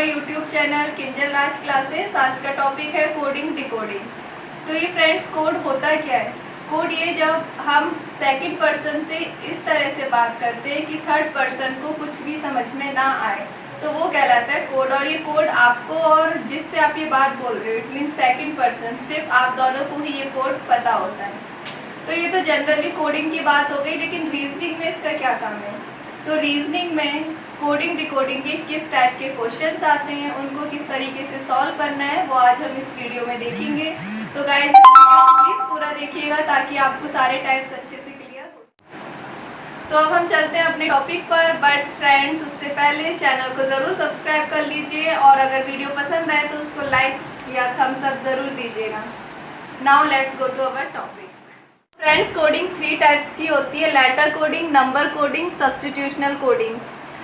My YouTube channel Kinjal Raj classes. आज का topic है कोडिंग डिकोडिंग। तो ये फ्रेंड्स, कोड होता क्या है? कोड ये जब हम सेकंड पर्सन से इस तरह से बात करते हैं कि थर्ड पर्सन को कुछ भी समझ में ना आए, तो वो कहलाता है कोड। और ये कोड आपको और जिससे आप ये बात बोल रहे हो, इट मीन सेकंड पर्सन, सिर्फ आप दोनों को ही ये कोड पता होता है। तो ये तो जनरली कोडिंग की बात हो गई, लेकिन रीजनिंग में इसका क्या काम है? तो रीजनिंग में कोडिंग डिकोडिंग के किस टाइप के क्वेश्चंस आते हैं, उनको किस तरीके से सॉल्व करना है, वो आज हम इस वीडियो में देखेंगे। तो गाइस, इस वीडियो को प्लीज़ पूरा देखिएगा ताकि आपको सारे टाइप्स अच्छे से क्लियर हो। तो अब हम चलते हैं अपने टॉपिक पर, बट फ्रेंड्स उससे पहले चैनल को ज़रूर सब्सक्राइब कर लीजिए और अगर वीडियो पसंद आए तो उसको लाइक्स या थम्स अप ज़रूर दीजिएगा। Now let's go to our topic. Friends, coding 3 types की होती है: letter coding, number coding, substitutional coding.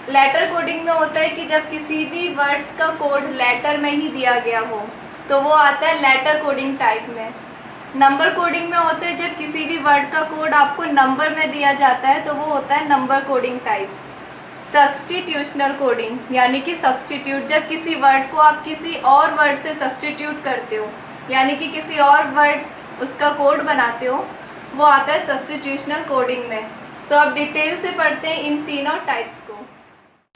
Letter coding में होता है कि जब किसी भी वर्ड्स का कोड लेटर में ही दिया गया हो तो वो आता है लेटर कोडिंग टाइप में। नंबर कोडिंग में होता है जब किसी भी वर्ड का कोड आपको नंबर में दिया जाता है तो वो होता है नंबर कोडिंग टाइप। सब्स्टिट्यूशनल कोडिंग यानी कि सब्स्टिट्यूट, जब किसी वर्ड को आप किसी और वर्ड से सब्स्टिट्यूट करते हो, यानी कि किसी और वर्ड उसका कोड बनाते हो, वो आता है सब्स्टिट्यूशनल कोडिंग में। तो अब डिटेल से पढ़ते हैं इन तीनों टाइप्स को।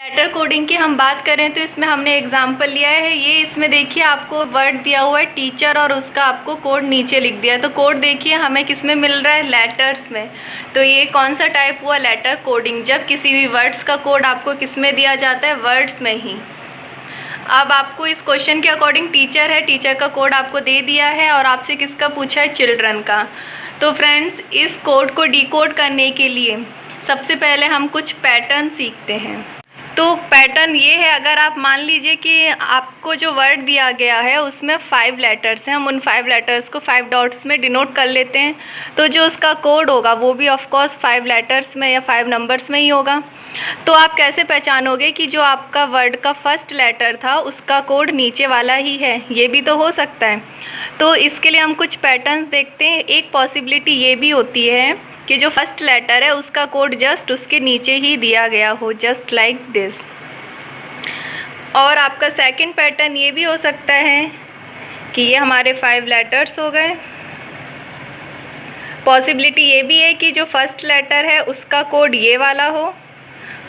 लेटर कोडिंग की हम बात करें तो इसमें हमने एग्जांपल लिया है। ये इसमें देखिए आपको वर्ड दिया हुआ है टीचर और उसका आपको कोड नीचे लिख दिया है। तो कोड देखिए हमें किस में मिल रहा है? लेटर्स में। तो ये कौन सा टाइप हुआ? लेटर कोडिंग, जब किसी भी वर्ड्स का कोड आपको किस में दिया जाता है? वर्ड्स में ही। अब आपको इस क्वेश्चन के अकॉर्डिंग टीचर है, टीचर का कोड आपको दे दिया है और आपसे किसका पूछा है? चिल्ड्रन का। तो फ्रेंड्स, इस कोड को डिकोड करने के लिए सबसे पहले हम कुछ पैटर्न सीखते हैं। तो पैटर्न ये है, अगर आप मान लीजिए कि आपको जो वर्ड दिया गया है उसमें 5 लेटर्स हैं, हम उन 5 लेटर्स को 5 डॉट्स में डिनोट कर लेते हैं, तो जो उसका कोड होगा वो भी ऑफ कोर्स 5 लेटर्स में या 5 नंबर्स में ही होगा। तो आप कैसे पहचानोगे कि जो आपका वर्ड का फर्स्ट लेटर था उसका कोड नीचे वाला ही है? ये भी तो हो सकता है। तो इसके लिए हम कुछ पैटर्न्स देखते हैं। एक पॉसिबिलिटी ये भी होती है कि जो फर्स्ट लेटर है उसका कोड जस्ट उसके नीचे ही दिया गया हो, जस्ट लाइक दिस। और आपका सेकंड पैटर्न ये भी हो सकता है कि ये हमारे 5 लेटर्स हो गए। पॉसिबिलिटी ये भी है कि जो फर्स्ट लेटर है उसका कोड ये वाला हो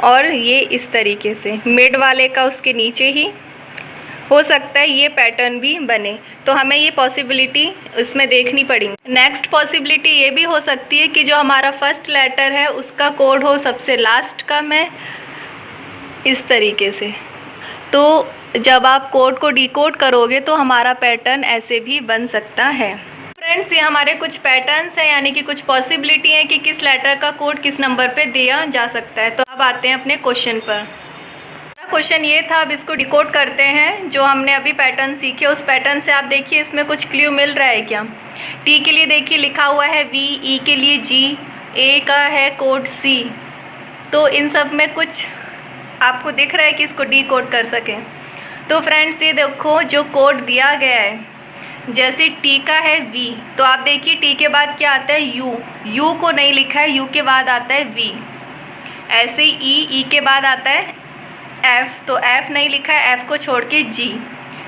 और ये इस तरीके से मिड वाले का उसके नीचे ही हो सकता है ये पैटर्न भी बने। तो हमें ये पॉसिबिलिटी इसमें देखनी पड़ेगी। नेक्स्ट पॉसिबिलिटी ये भी हो सकती है कि जो हमारा फर्स्ट लेटर है उसका कोड हो सबसे लास्ट का में, इस तरीके से। तो जब आप कोड को डिकोड करोगे तो हमारा पैटर्न ऐसे भी बन सकता है। फ्रेंड्स, ये हमारे कुछ पैटर्न्स हैं, यानी कि कुछ पॉसिबिलिटी है कि किस लेटर का कोड किस नंबर पे दिया जा सकता है। तो अब आते हैं अपने क्वेश्चन पर। क्वेश्चन ये था, अब इसको डिकोड करते हैं। जो हमने अभी पैटर्न सीखे उस पैटर्न से आप देखिए इसमें कुछ क्ल्यू मिल रहा है क्या? टी के लिए देखिए लिखा हुआ है वी, ई के लिए जी, ए का है कोड सी। तो इन सब में कुछ आपको दिख रहा है कि इसको डिकोड कर सकें। तो फ्रेंड्स, ये देखो जो कोड दिया गया है, जैसे टी का है वी, तो आप देखिए टी के बाद क्या आता है? यू। यू को नहीं लिखा है, यू के बाद आता है वी। ऐसे ही ई के बाद आता है एफ़, तो एफ़ नहीं लिखा है, एफ़ को छोड़ के जी।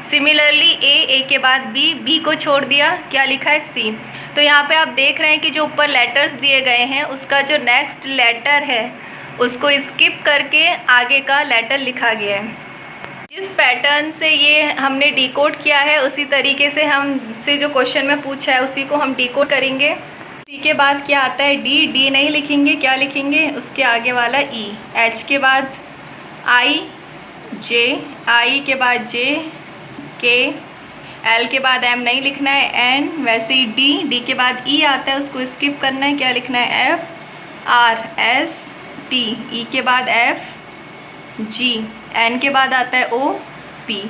सिमिलरली ए के बाद बी को छोड़ दिया, क्या लिखा है? सी। तो यहाँ पे आप देख रहे हैं कि जो ऊपर लेटर्स दिए गए हैं उसका जो नेक्स्ट लेटर है उसको स्किप करके आगे का लेटर लिखा गया है। जिस पैटर्न से ये हमने डिकोड किया है उसी तरीके से हमसे जो क्वेश्चन में पूछा है उसी को हम डिकोड करेंगे। सी के बाद क्या आता है? डी नहीं लिखेंगे, क्या लिखेंगे? उसके आगे वाला ई। एच के बाद आई, जे, आई के बाद जे, के, एल के बाद एम नहीं लिखना है, एन। वैसे ही डी के बाद ई आता है, उसको स्किप करना है, क्या लिखना है? एफ, आर, एस, टी, ई के बाद एफ, जी, एन के बाद आता है ओ, पी।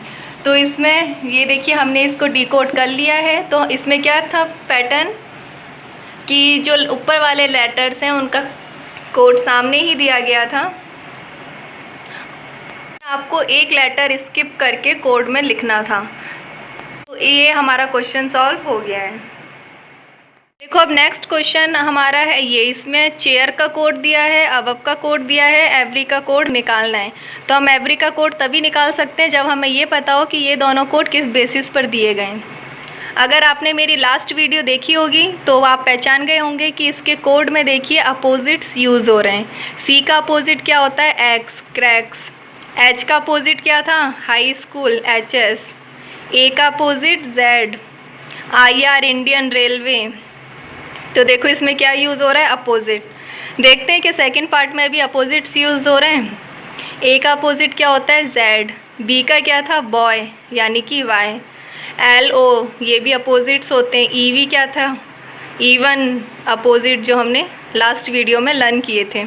तो इसमें ये देखिए हमने इसको डिकोड कर लिया है। तो इसमें क्या था पैटर्न कि जो ऊपर वाले लेटर्स हैं उनका कोड सामने ही दिया गया था, आपको एक लेटर स्किप करके कोड में लिखना था। तो ये हमारा क्वेश्चन सॉल्व हो गया है। देखो अब नेक्स्ट क्वेश्चन हमारा है ये, इसमें चेयर का कोड दिया है, अबव का कोड दिया है, एवरी का कोड निकालना है। तो हम एवरी का कोड तभी निकाल सकते हैं जब हमें ये पता हो कि ये दोनों कोड किस बेसिस पर दिए गए हैं। अगर आपने मेरी लास्ट वीडियो देखी होगी तो आप पहचान गए होंगे कि इसके कोड में देखिए अपोजिट्स यूज़ हो रहे हैं। सी का अपोजिट क्या होता है? X, cracks. एच का अपोजिट क्या था? High school, H S. A का opposite Z, I R, Indian railway. तो देखो इसमें क्या यूज़ हो रहा है? अपोजिट। देखते हैं कि सेकंड पार्ट में भी अपोजिट्स यूज़ हो रहे हैं। ए का अपोजिट क्या होता है? जेड। बी का क्या था? बॉय, यानी कि वाई। एल ओ, ये भी अपोजिट्स होते हैं। ई वी क्या था? इवन, अपोजिट, जो हमने लास्ट वीडियो में लर्न किए थे।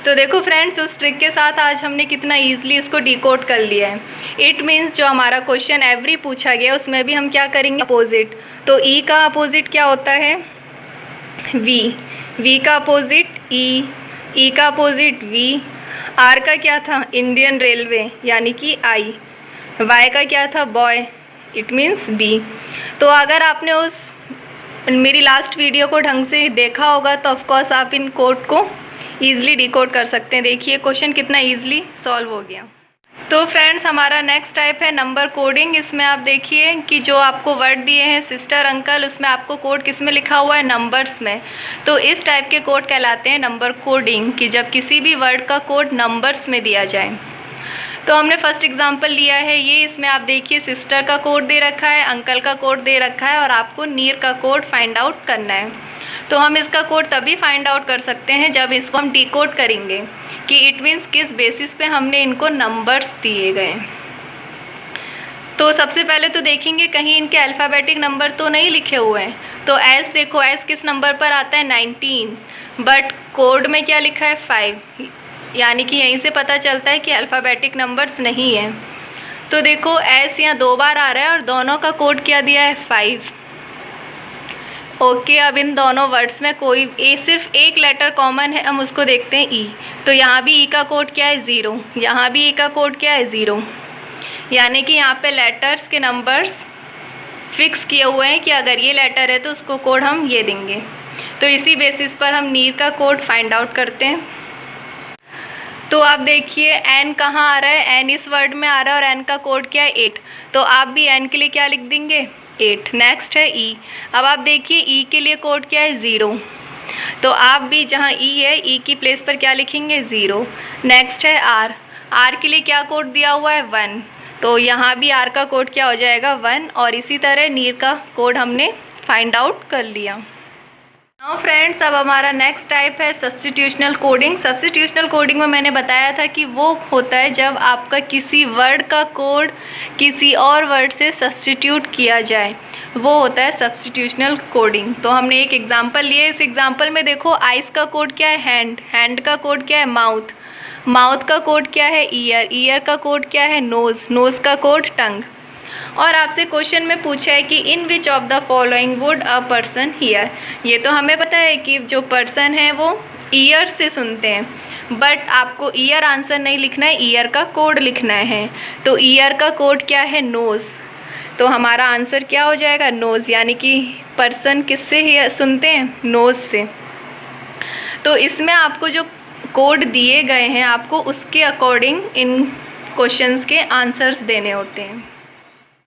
तो देखो फ्रेंड्स, उस ट्रिक के साथ आज हमने कितना ईजिली इसको डिकोड कर लिया है। इट मीन्स जो हमारा क्वेश्चन एवरी पूछा गया उसमें भी हम क्या करेंगे? अपोजिट। तो ई का अपोजिट क्या होता है? वी। वी का अपोजिट ई। ई का अपोजिट वी। आर का क्या था? इंडियन रेलवे, यानी कि आई। वाई का क्या था? Boy, it means B. तो अगर आपने उस मेरी लास्ट वीडियो को ढंग से देखा होगा तो ऑफकोर्स आप इन कोड को ईज़िली डिकोड कर सकते हैं। देखिए क्वेश्चन कितना ईजिली सॉल्व हो गया। तो फ्रेंड्स, हमारा नेक्स्ट टाइप है नंबर कोडिंग। इसमें आप देखिए कि जो आपको वर्ड दिए हैं सिस्टर, अंकल, उसमें आपको कोड किस में लिखा हुआ है? नंबर्स में। तो इस टाइप के कोड कहलाते हैं नंबर कोडिंग, कि जब किसी भी वर्ड का कोड नंबर्स में दिया जाए। तो हमने फर्स्ट एग्जांपल लिया है ये, इसमें आप देखिए सिस्टर का कोड दे रखा है, अंकल का कोड दे रखा है और आपको नियर का कोड फाइंड आउट करना है। तो हम इसका कोड तभी फाइंड आउट कर सकते हैं जब इसको हम डिकोड करेंगे कि इट मीन्स किस बेसिस पे हमने इनको नंबर्स दिए गए। तो सबसे पहले तो देखेंगे कहीं इनके अल्फ़ाबेटिक नंबर तो नहीं लिखे हुए हैं। तो एस देखो, एस किस नंबर पर आता है? 19, बट कोड में क्या लिखा है? 5, यानी कि यहीं से पता चलता है कि अल्फ़ाबेटिक नंबर्स नहीं है। तो देखो एस यहाँ 2 बार आ रहा है और दोनों का कोड क्या दिया है? 5। ओके, अब इन दोनों वर्ड्स में कोई सिर्फ एक लेटर कॉमन है, हम उसको देखते हैं ई। तो यहाँ भी ई का कोड क्या है? 0। यहाँ भी ई का कोड क्या है? 0। यानी कि यहाँ पे लेटर्स के नंबर्स फिक्स किए हुए हैं कि अगर ये लेटर है तो उसको कोड हम ये देंगे। तो इसी बेसिस पर हम नीर का कोड फाइंड आउट करते हैं। तो आप देखिए एन कहाँ आ रहा है? एन इस वर्ड में आ रहा है और एन का कोड क्या है? 8। तो आप भी एन के लिए क्या लिख देंगे? 8। नेक्स्ट है ई। अब आप देखिए ई के लिए कोड क्या है? 0। तो आप भी जहाँ ई है ई की प्लेस पर क्या लिखेंगे? 0। नेक्स्ट है आर। आर के लिए क्या कोड दिया हुआ है? 1। तो यहाँ भी आर का कोड क्या हो जाएगा? 1। और इसी तरह नीर का कोड हमने फाइंड आउट कर लिया। नाउ फ्रेंड्स, अब हमारा नेक्स्ट टाइप है सब्स्टिट्यूशनल कोडिंग। सब्स्टिट्यूशनल कोडिंग में मैंने बताया था कि वो होता है जब आपका किसी वर्ड का कोड किसी और वर्ड से सब्स्टिट्यूट किया जाए, वो होता है सब्स्टिट्यूशनल कोडिंग। तो हमने एक एग्जांपल लिए, इस एग्जांपल में देखो आइस का कोड क्या है? हैंड। हैंड का कोड क्या है? माउथ। माउथ का कोड क्या है? ईयर। ईयर का कोड क्या है? नोज़। नोज़ का कोड टंग। और आपसे क्वेश्चन में पूछा है कि in which of the following would a person hear. ये तो हमें पता है कि जो पर्सन है वो ईयर से सुनते हैं, बट आपको ईयर आंसर नहीं लिखना है, ईयर का कोड लिखना है। तो ईयर का कोड क्या है? नोज़। तो हमारा आंसर क्या हो जाएगा? नोज़। यानी कि पर्सन किससे सुनते हैं? नोज़ से। तो इसमें आपको जो कोड दिए गए हैं आपको उसके अकॉर्डिंग इन क्वेश्चंस के आंसर्स देने होते हैं।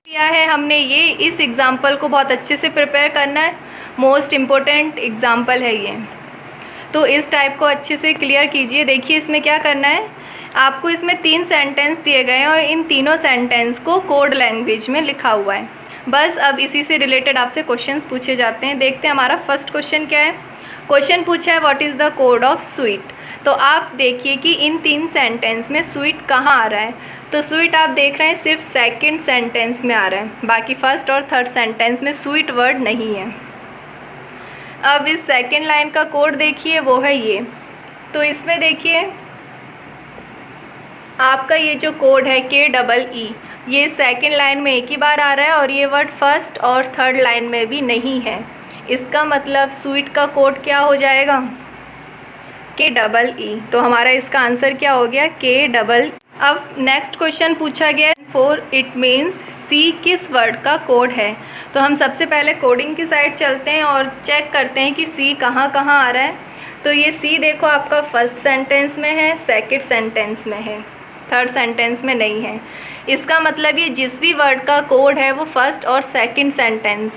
किया है हमने ये, इस एग्ज़ाम्पल को बहुत अच्छे से प्रिपेयर करना है, मोस्ट इम्पोर्टेंट एग्ज़ाम्पल है ये। तो इस टाइप को अच्छे से क्लियर कीजिए। देखिए इसमें क्या करना है, आपको इसमें 3 सेंटेंस दिए गए हैं और इन तीनों सेंटेंस को कोड लैंग्वेज में लिखा हुआ है। बस अब इसी से रिलेटेड आपसे क्वेश्चंस पूछे जाते हैं। देखते हैं हमारा फर्स्ट क्वेश्चन क्या है। क्वेश्चन पूछा है what is the code of sweet. तो आप देखिए कि इन 3 सेंटेंस में स्वीट कहाँ आ रहा है। तो स्वीट आप देख रहे हैं सिर्फ सेकंड सेंटेंस में आ रहा है, बाकी फर्स्ट और थर्ड सेंटेंस में स्वीट वर्ड नहीं है। अब इस सेकंड लाइन का कोड देखिए, वो है ये। तो इसमें देखिए आपका ये जो कोड है KEE, ये सेकंड लाइन में एक ही बार आ रहा है और ये वर्ड फर्स्ट और थर्ड लाइन में भी नहीं है। इसका मतलब स्वीट का कोड क्या हो जाएगा? KEE। तो हमारा इसका आंसर क्या हो गया? KEE। अब नेक्स्ट क्वेश्चन पूछा गया 4 इट मीन्स सी किस वर्ड का कोड है। तो हम सबसे पहले कोडिंग की साइड चलते हैं और चेक करते हैं कि सी कहाँ कहाँ आ रहा है। तो ये सी देखो आपका फर्स्ट सेंटेंस में है, सेकंड सेंटेंस में है, थर्ड सेंटेंस में नहीं है। इसका मतलब ये जिस भी वर्ड का कोड है वो फर्स्ट और सेकंड सेंटेंस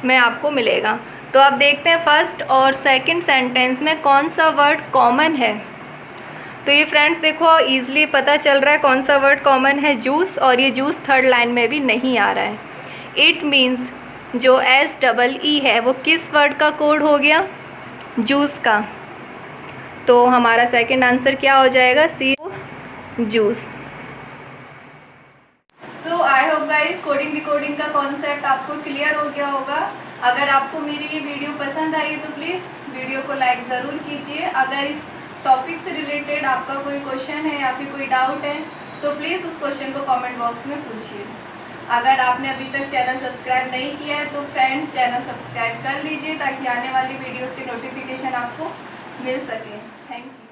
में आपको मिलेगा। तो अब देखते हैं फर्स्ट और सेकंड सेंटेंस में कौन सा वर्ड कॉमन है। तो ये फ्रेंड्स देखो ईज़िली पता चल रहा है कौन सा वर्ड कॉमन है, जूस, और ये जूस थर्ड लाइन में भी नहीं आ रहा है। इट मीन्स जो SEE है वो किस वर्ड का कोड हो गया, जूस का। तो हमारा सेकंड आंसर क्या हो जाएगा, C, juice. So I hope guys coding decoding का कॉन्सेप्ट आपको क्लियर हो गया होगा। अगर आपको मेरी ये वीडियो पसंद आई है तो प्लीज़ वीडियो को लाइक ज़रूर कीजिए। अगर इस टॉपिक से रिलेटेड आपका कोई क्वेश्चन है या फिर कोई डाउट है तो प्लीज़ उस क्वेश्चन को कमेंट बॉक्स में पूछिए। अगर आपने अभी तक चैनल सब्सक्राइब नहीं किया है तो फ्रेंड्स चैनल सब्सक्राइब कर लीजिए ताकि आने वाली वीडियोस की नोटिफिकेशन आपको मिल सके। Thank you.